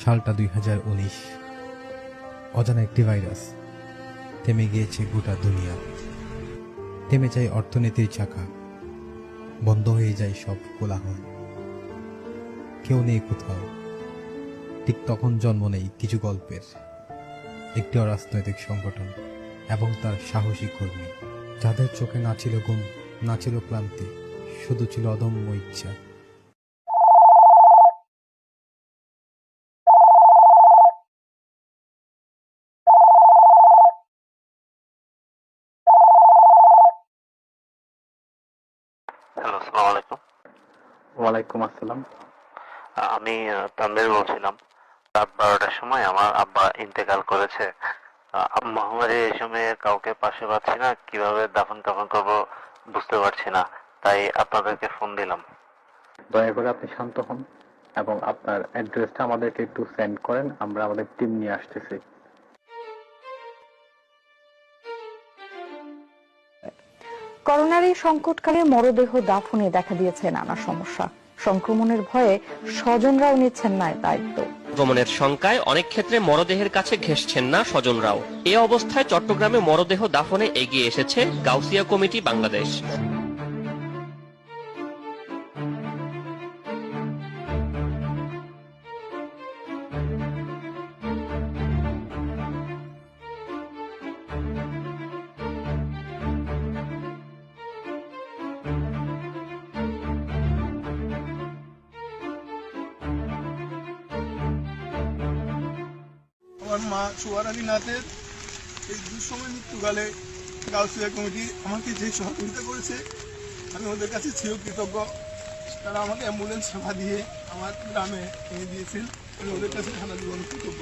সালটা 2019। অজানা একটি ভাইরাস। থেমে গিয়েছে গোটা দুনিয়া। থেমে যায় অর্থনীতির চাকা। বন্ধ হয়ে যায় সব কোলাহল। কেউ নেই কোথাও। ঠিক তখন জন্ম নেই কিছু গল্পের। একটি অরাজনৈতিক সংগঠন এবং তার সাহসী কর্মী, যাদের চোখে না ছিল ঘুম, না ছিল ক্লান্তি, শুধু ছিল অদম্য ইচ্ছা। হ্যালো, আসসালামু আলাইকুম। ওয়ালাইকুম আসসালাম। আমি তানভীর বলছিলাম। রাত 12টার সময় আমার আব্বা ইন্তেকাল করেছে। মহামারী এই সময়ে কাউকে পাশে পাচ্ছি না, কিভাবে দাফন কাফন করবো বুঝতে পারছি না, তাই আপনাদেরকে ফোন দিলাম। দয়া করে আপনি শান্ত হন এবং আপনার অ্যাড্রেসটা আমাদেরকে একটু সেন্ড করেন, আমরা আমাদের টিম নিয়ে আসতেছি। করোনার এই সংকটকালে মরদেহ দাফনে দেখা দিয়েছে নানা সমস্যা। সংক্রমণের ভয়ে স্বজনরাও নিচ্ছেন না দায়িত্ব। সংক্রমণের শঙ্কায় অনেক ক্ষেত্রে মরদেহের কাছে ঘেঁষছেন না স্বজনরাও। এ অবস্থায় চট্টগ্রামে মরদেহ দাফনে এগিয়ে এসেছে গাউসিয়া কমিটি বাংলাদেশ। আমার মা সোয়ার আলী নাথের এই দুঃসময় মৃত্যুকালে গাউসিয়া কমিটি আমাকে যে সহযোগিতা করেছে, আমি ওদের কাছে চিরকৃতজ্ঞ। তারা আমাকে অ্যাম্বুলেন্স সেবা দিয়ে আমার গ্রামে এনে দিয়েছেন, আমি ওদের কাছে সারা জীবন কৃতজ্ঞ।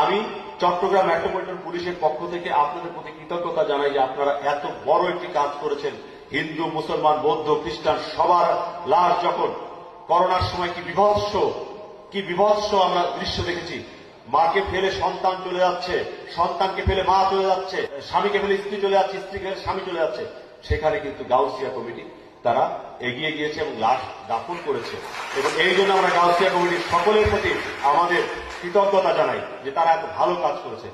আমি চট্টগ্রাম মেট্রোপলিটন পুলিশের পক্ষ থেকে আপনাদের প্রতি কৃতজ্ঞতা জানাই যে আপনারা এত বড় একটি কাজ করেছেন। হিন্দু, মুসলমান, বৌদ্ধ, খ্রিস্টান সবার লাশ যখন করোনার সময় কি বিভৎস আমরা দৃশ্য দেখেছি। মাকে ফেলে সন্তান চলে যাচ্ছে, সন্তানকে ফেলে মা চলে যাচ্ছে, স্বামীকে ফেলে স্ত্রী চলে যাচ্ছে, স্ত্রীকে ফেলে স্বামী চলে যাচ্ছে। সেখানে কিন্তু গাউসিয়া কমিটি তারা এগিয়ে গিয়েছে এবং লাশ দাফন করেছে। এবং এই জন্য আমরা গাউসিয়া কমিটির সকলের প্রতি আমাদের কৃতজ্ঞতা জানাই যে তারা এত ভালো কাজ করেছে।